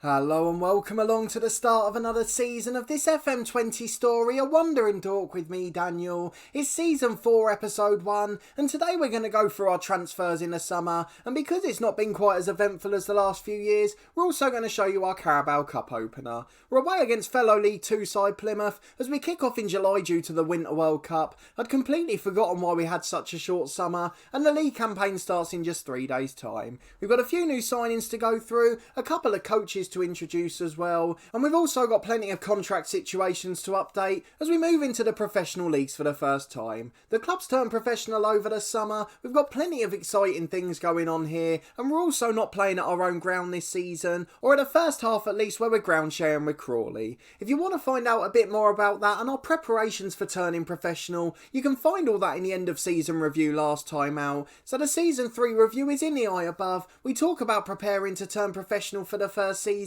Hello and welcome along to the start of another season of this FM20 story, A Wandering Dork with me, Daniel. It's season 4, episode 1, and today we're going to go through our transfers in the summer, and because it's not been quite as eventful as the last few years, we're also going to show you our Carabao Cup opener. We're away against fellow League 2 side Plymouth as we kick off in July due to the Winter World Cup. I'd completely forgotten why we had such a short summer, and the league campaign starts in just 3 days' time. We've got a few new signings to go through, a couple of coaches to introduce as well, and we've also got plenty of contract situations to update as we move into the professional leagues for the first time. The club's turned professional over the summer, we've got plenty of exciting things going on here, and we're also not playing at our own ground this season, or at the first half at least, where we're ground sharing with Crawley. If you want to find out a bit more about that and our preparations for turning professional, you can find all that in the end of season review last time out. So the season 3 review is in the eye above. We talk about preparing to turn professional for the first season,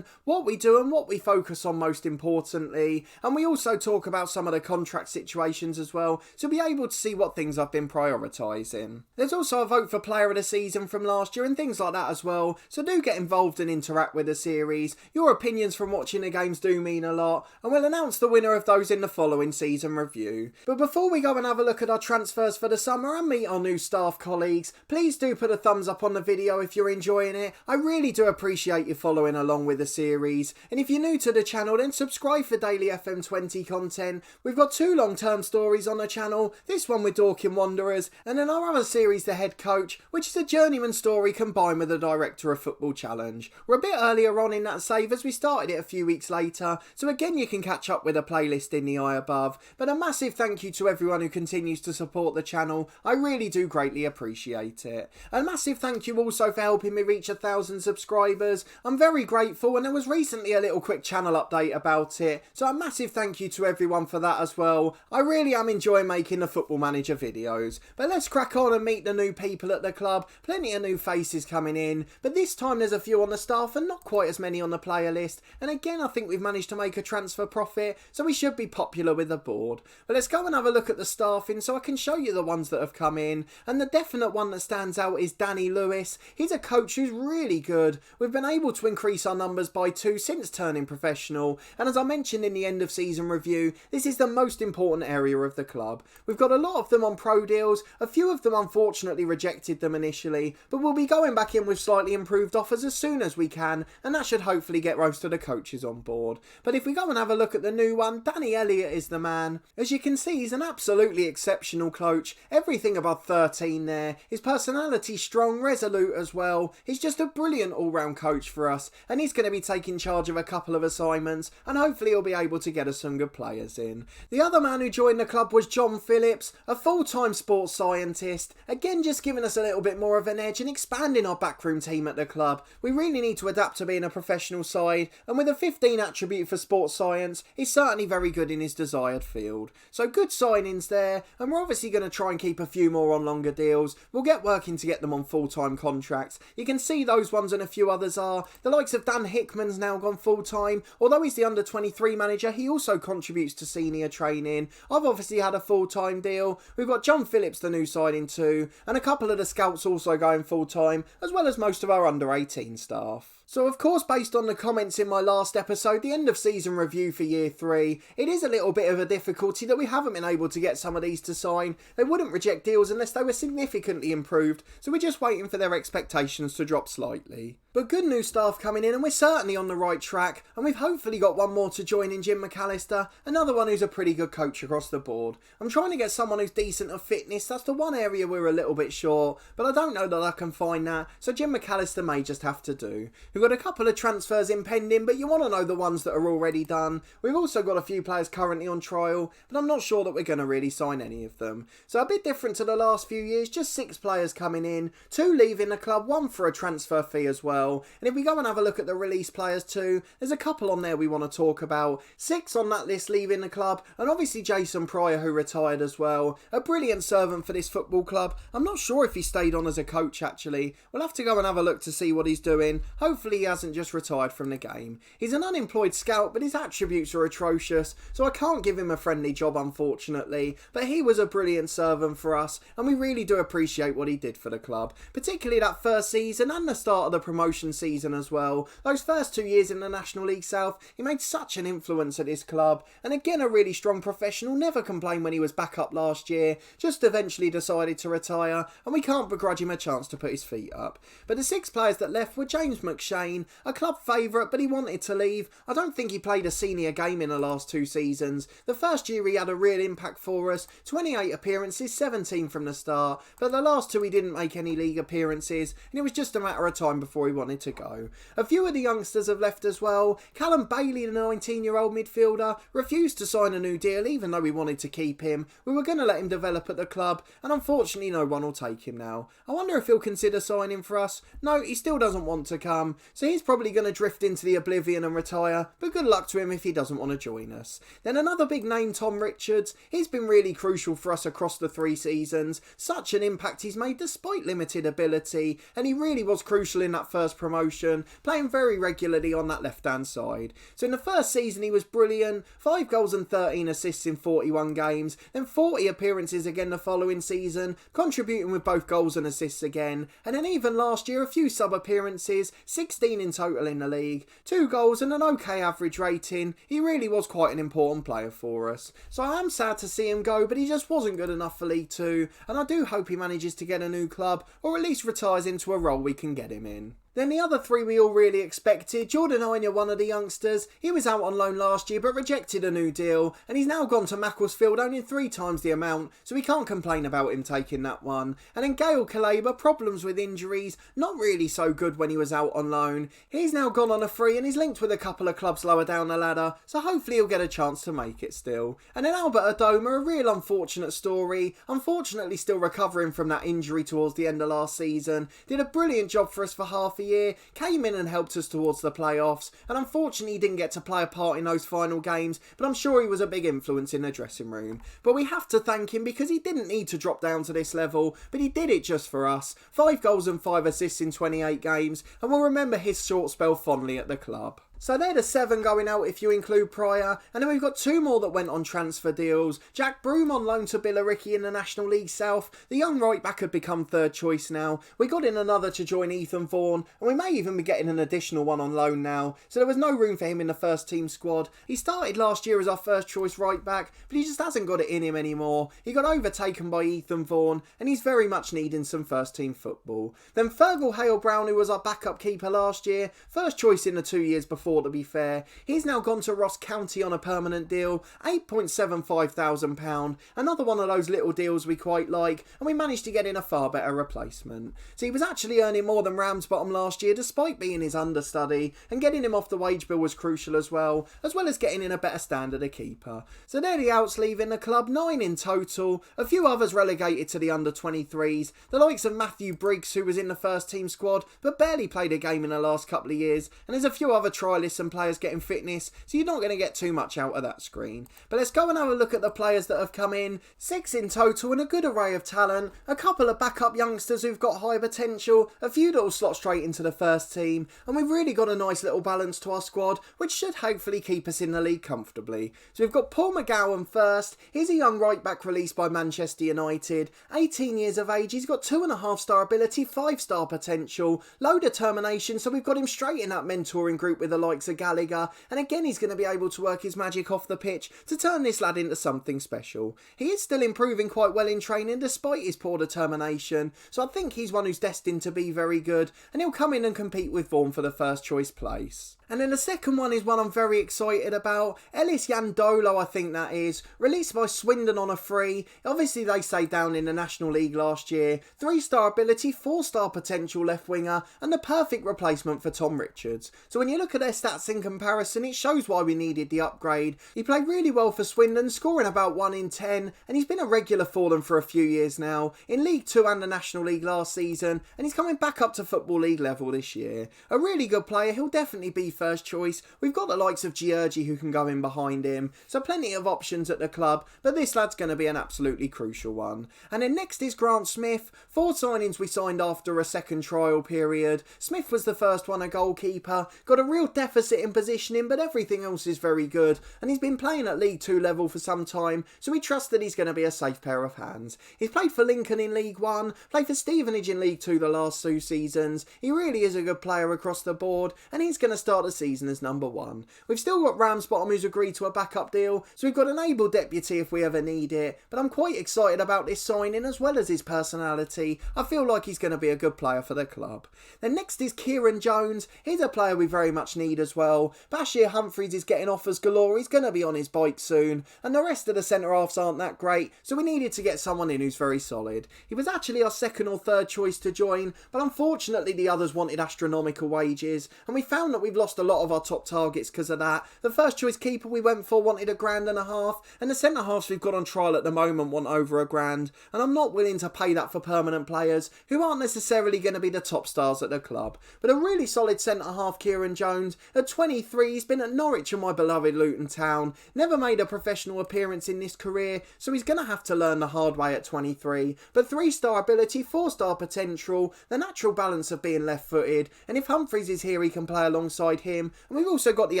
what we do and what we focus on most importantly, and we also talk about some of the contract situations as well, so you'll be able to see what things I've been prioritising. There's also a vote for player of the season from last year and things like that as well, so do get involved and interact with the series. Your opinions from watching the games do mean a lot, and we'll announce the winner of those in the following season review. But before we go and have a look at our transfers for the summer and meet our new staff colleagues, please do put a thumbs up on the video if you're enjoying it. I really do appreciate you following along with the series, and if you're new to the channel then subscribe for daily FM20 content. We've got 2 long-term stories on the channel, this one with Dorking Wanderers and then our other series The Head Coach, which is a journeyman story combined with a Director of Football challenge. We're a bit earlier on in that save as we started it a few weeks later, so again you can catch up with a playlist in the eye above, but a massive thank you to everyone who continues to support the channel. I really do greatly appreciate it. A massive thank you also for helping me reach 1,000 subscribers. I'm very grateful, and there was recently a little quick channel update about it, so a massive thank you to everyone for that as well. I really am enjoying making the Football Manager videos. But let's crack on and meet the new people at the club. Plenty of new faces coming in, but this time there's a few on the staff and not quite as many on the player list, and again I think we've managed to make a transfer profit, so we should be popular with the board. But let's go and have a look at the staffing so I can show you the ones that have come in, and the definite one that stands out is Danny Lewis. He's a coach who's really good. We've been able to increase our numbers by 2 since turning professional, and as I mentioned in the end of season review, this is the most important area of the club. We've got a lot of them on pro deals, a few of them unfortunately rejected them initially, but we'll be going back in with slightly improved offers as soon as we can, and that should hopefully get most of the coaches on board. But if we go and have a look at the new one, Danny Elliott is the man. As you can see, he's an absolutely exceptional coach, everything above 13 there, his personality strong, resolute as well. He's just a brilliant all-round coach for us, and he's going to be taking charge of a couple of assignments, and hopefully he'll be able to get us some good players in. The other man who joined the club was John Phillips, a full-time sports scientist, again just giving us a little bit more of an edge and expanding our backroom team at the club. We really need to adapt to being a professional side, and with a 15 attribute for sports science, he's certainly very good in his desired field. So good signings there, and we're obviously going to try and keep a few more on longer deals. We'll get working to get them on full-time contracts. You can see those ones and a few others are. The likes of Dan Hickman's now gone full-time. Although he's the under-23 manager, he also contributes to senior training. I've obviously had a full-time deal. We've got John Phillips, the new signing too, and a couple of the scouts also going full-time, as well as most of our under-18 staff. So of course, based on the comments in my last episode, the end of season review for year 3, it is a little bit of a difficulty that we haven't been able to get some of these to sign. They wouldn't reject deals unless they were significantly improved, so we're just waiting for their expectations to drop slightly. But good new staff coming in, and we're certainly on the right track, and we've hopefully got one more to join in Jim McAllister, another one who's a pretty good coach across the board. I'm trying to get someone who's decent at fitness. That's the one area we're a little bit short, but I don't know that I can find that, so Jim McAllister may just have to do. We've got a couple of transfers impending, but you want to know the ones that are already done. We've also got a few players currently on trial, but I'm not sure that we're going to really sign any of them. So a bit different to the last few years, just 6 players coming in, 2 leaving the club, 1 for a transfer fee as well. And if we go and have a look at the release players too, there's a couple on there we want to talk about. 6 on that list leaving the club, and obviously Jason Pryor, who retired as well. A brilliant servant for this football club. I'm not sure if he stayed on as a coach actually. We'll have to go and have a look to see what he's doing. Hopefully he hasn't just retired from the game. He's an unemployed scout, but his attributes are atrocious, so I can't give him a friendly job unfortunately, but he was a brilliant servant for us, and we really do appreciate what he did for the club, particularly that first season and the start of the promotion promotion season as well. Those first 2 years in the National League South, he made such an influence at this club, and again a really strong professional, never complained when he was back up last year, just eventually decided to retire, and we can't begrudge him a chance to put his feet up. But the 6 players that left were James McShane, a club favourite, but he wanted to leave. I don't think he played a senior game in the last 2 seasons. The first year he had a real impact for us, 28 appearances, 17 from the start, but the last 2 he didn't make any league appearances, and it was just a matter of time before he wanted to go. A few of the youngsters have left as well. Callum Bailey, the 19-year-old midfielder, refused to sign a new deal even though we wanted to keep him. We were going to let him develop at the club, and unfortunately no one will take him now. I wonder if he'll consider signing for us. No, he still doesn't want to come, so he's probably going to drift into the oblivion and retire, but good luck to him if he doesn't want to join us. Then another big name, Tom Richards. He's been really crucial for us across the 3 seasons. Such an impact he's made despite limited ability, and he really was crucial in that first promotion, playing very regularly on that left-hand side. So in the first season he was brilliant, 5 goals and 13 assists in 41 games, then 40 appearances again the following season, contributing with both goals and assists again, and then even last year a few sub-appearances, 16 in total in the league, 2 goals and an okay average rating. He really was quite an important player for us. So I am sad to see him go, but he just wasn't good enough for League 2, and I do hope he manages to get a new club, or at least retires into a role we can get him in. Then the other 3 we all really expected. Jordan Anya, one of the youngsters, he was out on loan last year but rejected a new deal, and he's now gone to Macclesfield owning 3 times the amount, so we can't complain about him taking that one. And then Gail Kaleba, problems with injuries, not really so good when he was out on loan. He's now gone on a free and he's linked with a couple of clubs lower down the ladder, so hopefully he'll get a chance to make it still. And then Albert Adoma, a real unfortunate story, unfortunately still recovering from that injury towards the end of last season, did a brilliant job for us for half a year, came in and helped us towards the playoffs, and unfortunately he didn't get to play a part in those final games, but I'm sure he was a big influence in the dressing room. But we have to thank him because he didn't need to drop down to this level, but he did it just for us. 5 goals and 5 assists in 28 games, and we'll remember his short spell fondly at the club. So they're the 7 going out if you include Pryor, and then we've got 2 more that went on transfer deals. Jack Broom on loan to Billericay in the National League South. The young right back had become 3rd choice now. We got in another to join Ethan Vaughan, and we may even be getting an additional one on loan now, so there was no room for him in the first team squad. He started last year as our 1st choice right back, but he just hasn't got it in him anymore. He got overtaken by Ethan Vaughan, and he's very much needing some first team football. Then Fergal Hale-Brown, who was our backup keeper last year, 1st choice in the 2 years before, to be fair. He's now gone to Ross County on a permanent deal, £8,750. Another one of those little deals we quite like, and we managed to get in a far better replacement. So he was actually earning more than Ramsbottom last year despite being his understudy, and getting him off the wage bill was crucial as well as getting in a better standard of keeper. So they're the outs leaving the club, 9 in total, a few others relegated to the under-23s, the likes of Matthew Briggs, who was in the first team squad but barely played a game in the last couple of years, and there's a few other trialists and players getting fitness, so you're not going to get too much out of that screen. But let's go and have a look at the players that have come in. 6 in total and a good array of talent, a couple of backup youngsters who've got high potential, a few that will slot straight into the first team, and we've really got a nice little balance to our squad, which should hopefully keep us in the league comfortably. So we've got Paul McGowan first. He's a young right back released by Manchester United, 18 years of age. He's got 2.5-star ability, 5-star potential, low determination, so we've got him straight in that mentoring group with the likes of Gallagher, and again he's going to be able to work his magic off the pitch to turn this lad into something special. He is still improving quite well in training despite his poor determination, so I think he's one who's destined to be very good, and he'll come in and compete with Vaughan for the 1st choice place. And then the second one is one I'm very excited about. Ellis Yandolo, I think that is. Released by Swindon on a free. Obviously they stayed down in the National League last year. 3-star ability, 4-star potential left winger, and the perfect replacement for Tom Richards. So when you look at their stats in comparison, it shows why we needed the upgrade. He played really well for Swindon, scoring about 1 in 10, and he's been a regular for them for a few years now. In League 2 and the National League last season, and he's coming back up to Football League level this year. A really good player, he'll definitely be 1st choice. We've got the likes of Giorgi who can go in behind him, so plenty of options at the club, but this lad's going to be an absolutely crucial one. And then next is Grant Smith. 4 signings we signed after a second trial period. Smith was the first one, a goalkeeper, got a real depth deficit in positioning, but everything else is very good, and he's been playing at League 2 level for some time, so we trust that he's going to be a safe pair of hands. He's played for Lincoln in League 1, played for Stevenage in League 2 the last 2 seasons. He really is a good player across the board, and he's going to start the season as number 1. We've still got Ramsbottom, who's agreed to a backup deal, so we've got an able deputy if we ever need it, but I'm quite excited about this signing as well as his personality. I feel like he's going to be a good player for the club. Then next is Kieran Jones. He's a player we very much need as well. Bashir Humphries is getting offers galore. He's going to be on his bike soon, and the rest of the centre halves aren't that great, so we needed to get someone in who's very solid. He was actually our second or third choice to join, but unfortunately the others wanted astronomical wages, and we found that we've lost a lot of our top targets because of that. The first choice keeper we went for wanted £1,500, and the centre halves we've got on trial at the moment want over £1,000, and I'm not willing to pay that for permanent players who aren't necessarily going to be the top stars at the club. But a really solid centre half, Kieran Jones. At 23, he's been at Norwich and my beloved Luton Town. Never made a professional appearance in this career, so he's going to have to learn the hard way at 23. But 3-star ability, 4-star potential, the natural balance of being left-footed, and if Humphries is here, he can play alongside him. And we've also got the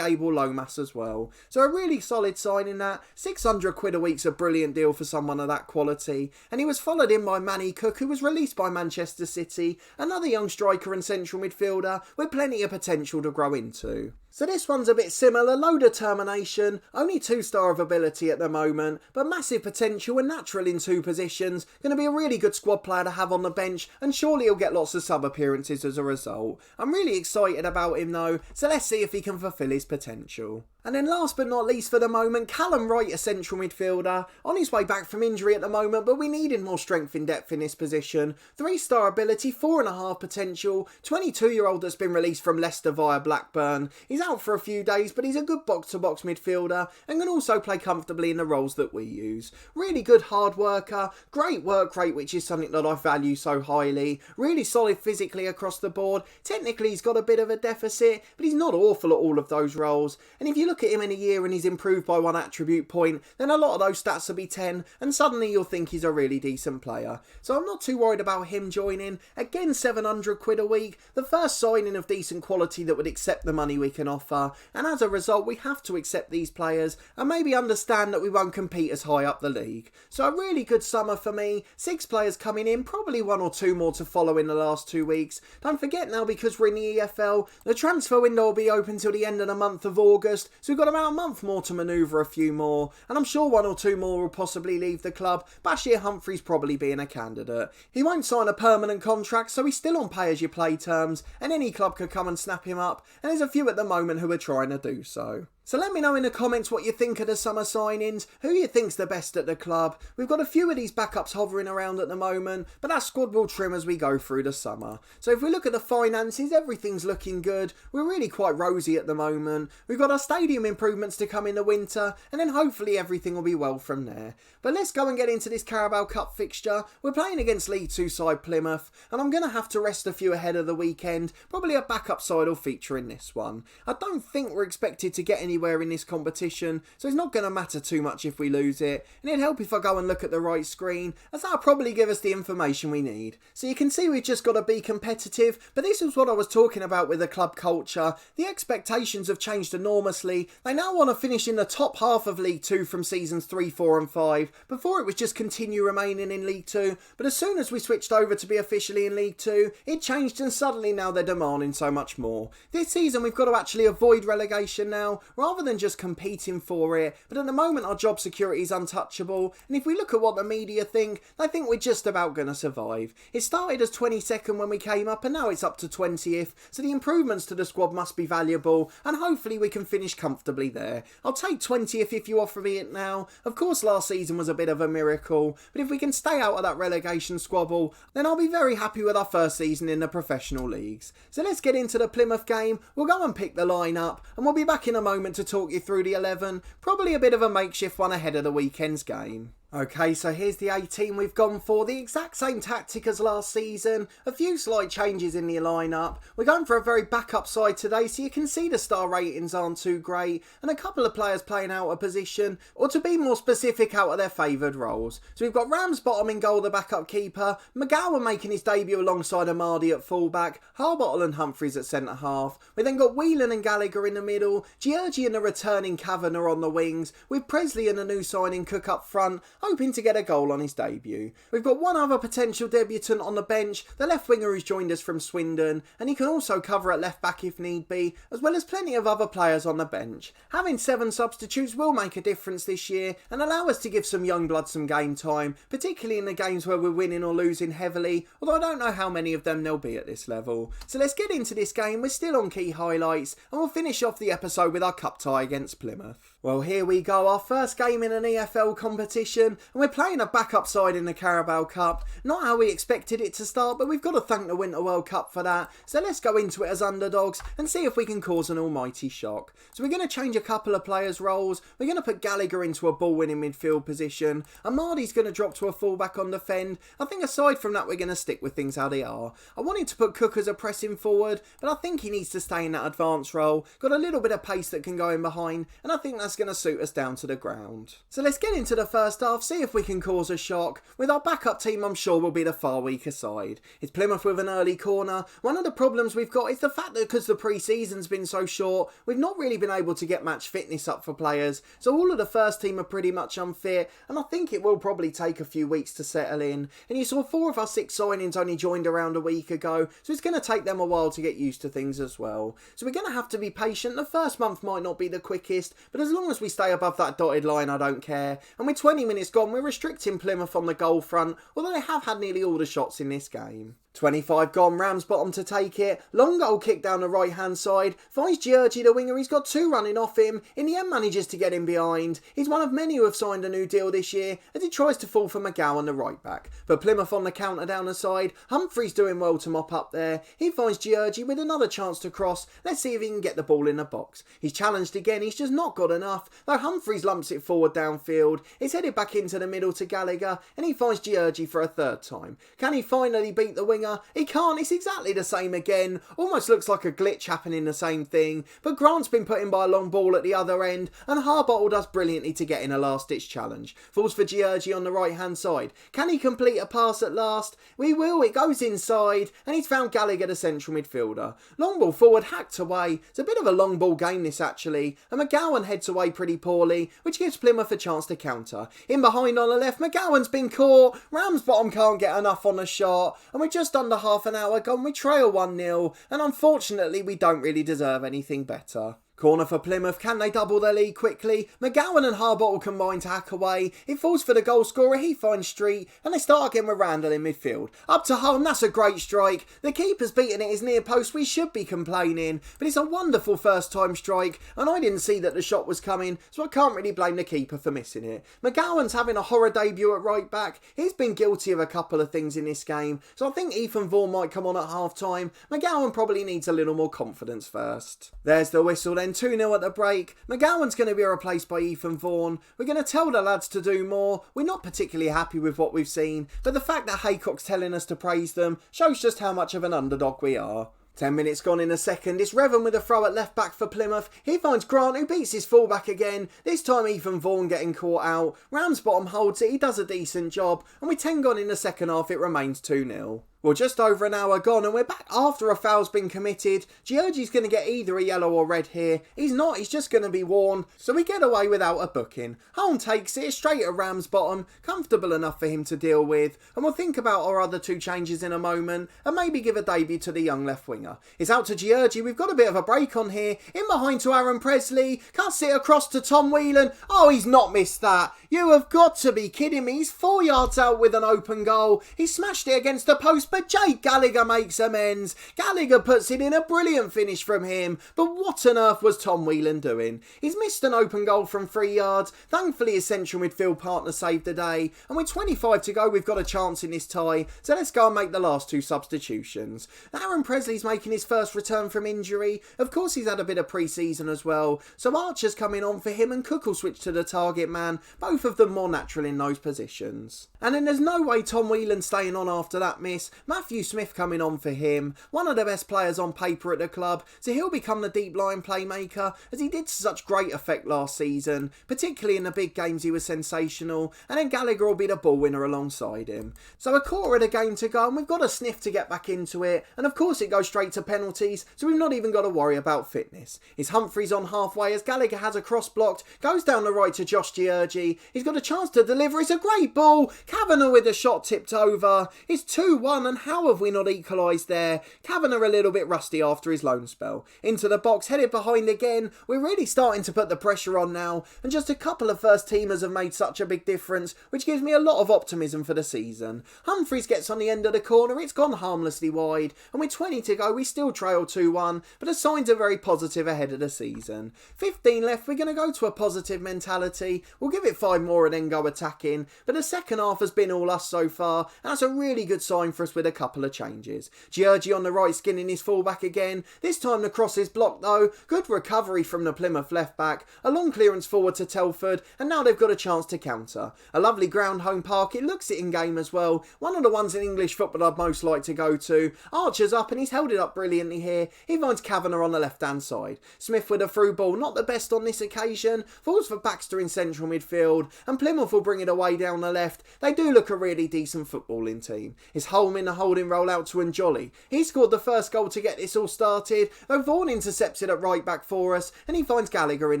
able Lomas as well. So a really solid signing that. £600 a week's a brilliant deal for someone of that quality. And he was followed in by Manny Cook, who was released by Manchester City, another young striker and central midfielder with plenty of potential to grow into. So this one's a bit similar, low determination, only 2-star of ability at the moment, but massive potential and natural in 2 positions. Going to be a really good squad player to have on the bench, and surely he'll get lots of sub appearances as a result. I'm really excited about him though, so let's see if he can fulfil his potential. And then last but not least for the moment, Callum Wright, a central midfielder, on his way back from injury at the moment, but we needed more strength in depth in this position. 3-star ability, 4.5 potential, 22-year-old that's been released from Leicester via Blackburn. He's out for a few days, but he's a good box-to-box midfielder and can also play comfortably in the roles that we use. Really good hard worker, great work rate, which is something that I value so highly. Really solid physically across the board. Technically he's got a bit of a deficit, but he's not awful at all of those roles. And if you look at him in a year and he's improved by 1 attribute point, then a lot of those stats will be 10, and suddenly you'll think he's a really decent player. So I'm not too worried about him joining. Again, £700 a week, the first signing of decent quality that would accept the money we can offer, and as a result we have to accept these players and maybe understand that we won't compete as high up the league. So a really good summer for me, 6 players coming in, probably 1 or 2 more to follow in the last 2 weeks. Don't forget now, because we're in the EFL, the transfer window will be open till the end of the month of August, so we've got about a month more to manoeuvre a few more, and I'm sure 1 or 2 more will possibly leave the club, Bashir Humphries probably being a candidate. He won't sign a permanent contract, so he's still on pay-as-you-play terms, and any club could come and snap him up, and there's a few at the moment who are trying to do so. So let me know in the comments what you think of the summer signings, who you think's the best at the club. We've got a few of these backups hovering around at the moment, but that squad will trim as we go through the summer. So if we look at the finances, everything's looking good. We're really quite rosy at the moment. We've got our stadium improvements to come in the winter, and then hopefully everything will be well from there. But let's go and get into this Carabao Cup fixture. We're playing against League 2 side Plymouth, and I'm going to have to rest a few ahead of the weekend. Probably a backup side will feature in this one. I don't think we're expected to get anywhere in this competition, so it's not going to matter too much if we lose it, and it'd help if I go and look at the right screen, as that'll probably give us the information we need. So you can see we've just got to be competitive, but this is what I was talking about with the club culture. The expectations have changed enormously. They now want to finish in the top half of League 2 from seasons 3, 4 and 5. Before it was just continue remaining in League 2, but as soon as we switched over to be officially in League 2, it changed, and suddenly now they're demanding so much more. This season we've got to actually avoid relegation now, rather than just competing for it, but at the moment our job security is untouchable, and if we look at what the media think, they think we're just about going to survive. It started as 22nd when we came up, and now it's up to 20th, so the improvements to the squad must be valuable, and hopefully we can finish comfortably there. I'll take 20th if you offer me it now. Of course last season was a bit of a miracle, but if we can stay out of that relegation squabble, then I'll be very happy with our first season in the professional leagues. So let's get into the Plymouth game. We'll go and pick the lineup, and we'll be back in a moment to talk you through the 11, probably a bit of a makeshift one ahead of the weekend's game. Okay, so here's the 18 we've gone for. The exact same tactic as last season. A few slight changes in the lineup. We're going for a very backup side today, so you can see the star ratings aren't too great. And a couple of players playing out of position, or to be more specific, out of their favoured roles. So we've got Ramsbottom in goal, the backup keeper. McGowan making his debut alongside Amadi at fullback. Harbottle and Humphreys at centre half. We then got Whelan and Gallagher in the middle. Georgie and the returning Kavanagh on the wings. With Presley and a new signing Cook up front, hoping to get a goal on his debut. We've got one other potential debutant on the bench, the left winger who's joined us from Swindon, and he can also cover at left back if need be, as well as plenty of other players on the bench. Having 7 substitutes will make a difference this year and allow us to give some young blood some game time, particularly in the games where we're winning or losing heavily, although I don't know how many of them there'll be at this level. So let's get into this game. We're still on key highlights and we'll finish off the episode with our cup tie against Plymouth. Well, here we go, our first game in an EFL competition, and we're playing a backup side in the Carabao Cup. Not how we expected it to start, but we've got to thank the Winter World Cup for that. So let's go into it as underdogs and see if we can cause an almighty shock. So we're going to change a couple of players' roles. We're going to put Gallagher into a ball-winning midfield position. Amadi's going to drop to a fullback on defend. I think aside from that, we're going to stick with things how they are. I wanted to put Cook as a pressing forward, but I think he needs to stay in that advanced role. Got a little bit of pace that can go in behind, and I think that's going to suit us down to the ground. So let's get into the first half, see if we can cause a shock. With our backup team, I'm sure we'll be the far weaker side. It's Plymouth with an early corner. One of the problems we've got is the fact that because the pre-season's been so short, we've not really been able to get match fitness up for players. So all of the first team are pretty much unfit, and I think it will probably take a few weeks to settle in. And you saw 4 of our 6 signings only joined around a week ago, so it's going to take them a while to get used to things as well. So we're going to have to be patient. The first month might not be the quickest, but as long as we stay above that dotted line, I don't care. And with 20 minutes gone, we're restricting Plymouth on the goal front, although they have had nearly all the shots in this game. 25 gone, Ramsbottom to take it. Long goal kick down the right hand side. Finds Georgie the winger, he's got 2 running off him. In the end manages to get him behind. He's one of many who have signed a new deal this year as he tries to fall for McGowan the right back. But Plymouth on the counter down the side. Humphreys doing well to mop up there. He finds Georgie with another chance to cross. Let's see if he can get the ball in the box. He's challenged again, he's just not got enough. Though Humphreys lumps it forward downfield. It's headed back into the middle to Gallagher and he finds Georgie for a 3rd time. Can he finally beat the winger? He can't, it's exactly the same again. Almost looks like a glitch happening the same thing. But Grant's been put in by a long ball at the other end and Harbottle does brilliantly to get in a last ditch challenge. Falls for Georgie on the right hand side. Can he complete a pass at last? We will, it goes inside and he's found Gallagher the central midfielder. Long ball forward, hacked away. It's a bit of a long ball game this actually. And McGowan heads away pretty poorly, which gives Plymouth a chance to counter. In behind on the left, McGowan's been caught. Ramsbottom can't get enough on the shot and we're just under half an hour gone. We trail 1-0 and unfortunately we don't really deserve anything better. Corner for Plymouth, can they double their lead quickly? McGowan and Harbottle combine to hack away. It falls for the goal scorer, he finds Street, and they start again with Randall in midfield. Up to Hull, and that's a great strike. The keeper's beaten it his near post, we should be complaining, but it's a wonderful first time strike, and I didn't see that the shot was coming, so I can't really blame the keeper for missing it. McGowan's having a horror debut at right back. He's been guilty of a couple of things in this game, so I think Ethan Vaughan might come on at half time. McGowan probably needs a little more confidence first. There's the whistle then. 2-0 at the break. McGowan's going to be replaced by Ethan Vaughan. We're going to tell the lads to do more. We're not particularly happy with what we've seen, but the fact that Haycock's telling us to praise them shows just how much of an underdog we are. 10 minutes gone in a second. It's Revan with a throw at left back for Plymouth. He finds Grant who beats his fullback again. This time Ethan Vaughan getting caught out. Ramsbottom holds it. He does a decent job. And with 10 gone in the second half, it remains 2-0. Well, just over an hour gone and we're back after a foul's been committed. Georgie's going to get either a yellow or red here. He's not, he's just going to be warned. So we get away without a booking. Holm takes it straight at Ramsbottom. Comfortable enough for him to deal with. And we'll think about our other 2 changes in a moment. And maybe give a debut to the young left winger. It's out to Georgie. We've got a bit of a break on here. In behind to Aaron Presley. Cuts it across to Tom Whelan. Oh, he's not missed that. You have got to be kidding me. He's 4 yards out with an open goal. He smashed it against the post. but Jake Gallagher makes amends. Gallagher puts it in, a brilliant finish from him, but what on earth was Tom Whelan doing? He's missed an open goal from 3 yards. Thankfully his central midfield partner saved the day, and with 25 to go we've got a chance in this tie, so let's go and make the last 2 substitutions. Aaron Presley's making his first return from injury. Of course he's had a bit of pre-season as well, so Archer's coming on for him and Cook will switch to the target man, both of them more natural in those positions. And then there's no way Tom Whelan staying on after that miss. Matthew Smith coming on for him, one of the best players on paper at the club, so he'll become the deep line playmaker as he did to such great effect last season, particularly in the big games he was sensational, and then Gallagher will be the ball winner alongside him. So a quarter of the game to go and we've got a sniff to get back into it, and of course it goes straight to penalties, so we've not even got to worry about fitness. It's Humphreys on halfway as Gallagher has a cross blocked, goes down the right to Josh Georgie, he's got a chance to deliver, it's a great ball, Kavanagh with a shot tipped over, it's 2-1 and how have we not equalised there? Kavanagh a little bit rusty after his loan spell. Into the box, headed behind again, we're really starting to put the pressure on now, and just a couple of first teamers have made such a big difference, which gives me a lot of optimism for the season. Humphreys gets on the end of the corner, it's gone harmlessly wide, and with 20 to go we still trail 2-1, but the signs are very positive ahead of the season. 15 left, we're going to go to a positive mentality, we'll give it 5 more and then go attacking, but the second half has been all us so far, and that's a really good sign for us with a couple of changes. Georgie on the right skinning his fullback again, this time the cross is blocked though, good recovery from the Plymouth left back, a long clearance forward to Telford, and now they've got a chance to counter. A lovely ground home park, it looks it in game as well, one of the ones in English football I'd most like to go to. Archer's up and he's held it up brilliantly here, he finds Kavanagh on the left hand side. Smith with a through ball, not the best on this occasion, falls for Baxter in central midfield, and Plymouth will bring it away down the left. They do look a really decent footballing team. It's Holm in the holding roll out to Njoli. He scored the first goal to get this all started, though Vaughan intercepts it at right back for us, and he finds Gallagher in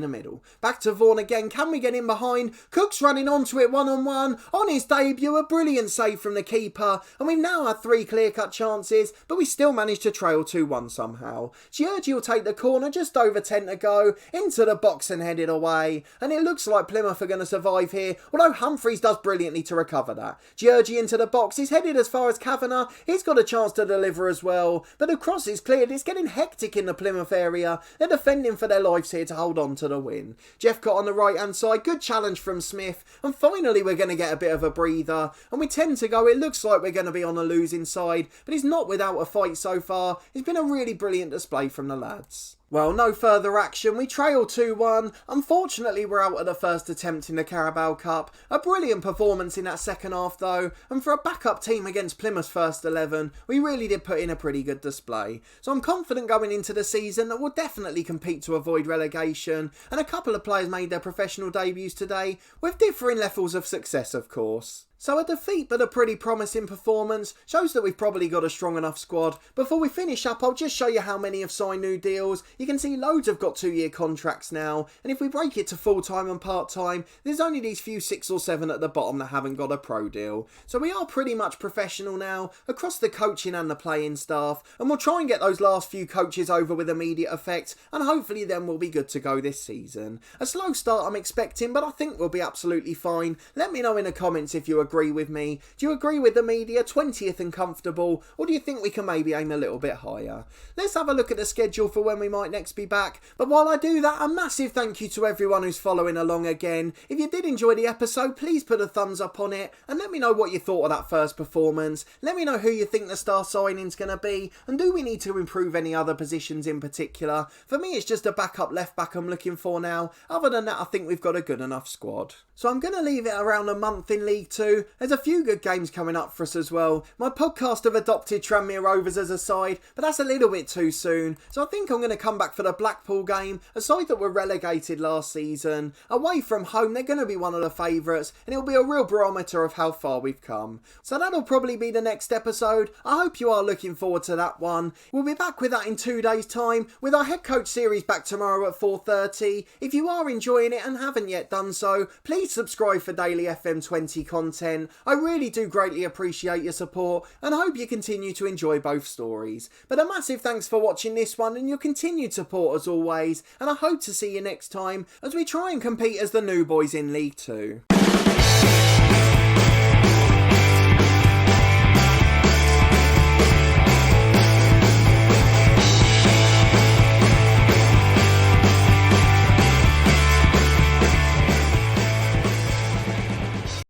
the middle. Back to Vaughan again, can we get in behind? Cook's running onto it one-on-one, on his debut, a brilliant save from the keeper, and we've now had 3 clear-cut chances, but we still managed to trail 2-1 somehow. Georgie will take the corner, just over 10 to go, into the box and head it away, and it looks like Plymouth are going to survive here, although Humphreys does brilliantly to recover that. Georgie into the box, he's headed as far as Kavanagh, he's got a chance to deliver as well, but the cross is cleared, it's getting hectic in the Plymouth area, they're defending for their lives here to hold on to the win. Jeffcott on the right hand side, good challenge from Smith, and finally we're going to get a bit of a breather, and we 10 to go, it looks like we're going to be on the losing side, but he's not without a fight so far, it's been a really brilliant display from the lads. Well, no further action, we trail 2-1, unfortunately we're out at the first attempt in the Carabao Cup, a brilliant performance in that second half though, and for a backup team against Plymouth's first 11, we really did put in a pretty good display. So I'm confident going into the season that we'll definitely compete to avoid relegation, and a couple of players made their professional debuts today, with differing levels of success of course. So a defeat but a pretty promising performance, shows that we've probably got a strong enough squad. Before we finish up, I'll just show you how many have signed new deals. You can see loads have got 2-year contracts now, and if we break it to full-time and part-time, there's only these few 6 or 7 at the bottom that haven't got a pro deal. So we are pretty much professional now, across the coaching and the playing staff, and we'll try and get those last few coaches over with immediate effect, and hopefully then we'll be good to go this season. A slow start I'm expecting, but I think we'll be absolutely fine. Let me know in the comments if you agree with me. Do you agree with the media, 20th and comfortable, or do you think we can maybe aim a little bit higher? Let's have a look at the schedule for when we might next be back, but while I do that, a massive thank you to everyone who's following along again. If you did enjoy the episode, please put a thumbs up on it, and let me know what you thought of that first performance. Let me know who you think the star signing's going to be, and do we need to improve any other positions in particular? For me, it's just a backup left back I'm looking for now. Other than that, I think we've got a good enough squad. So I'm going to leave it around a month in League 2. There's a few good games coming up for us as well. My podcast have adopted Tranmere Rovers as a side, but that's a little bit too soon. So I think I'm going to come back for the Blackpool game, a side that were relegated last season. Away from home, they're going to be one of the favourites, and it'll be a real barometer of how far we've come. So that'll probably be the next episode. I hope you are looking forward to that one. We'll be back with that in 2 days' time, with our head coach series back tomorrow at 4:30. If you are enjoying it and haven't yet done so, please subscribe for daily FM20 content. I really do greatly appreciate your support, and hope you continue to enjoy both stories. But a massive thanks for watching this one and your continued support as always, and I hope to see you next time as we try and compete as the new boys in League 2.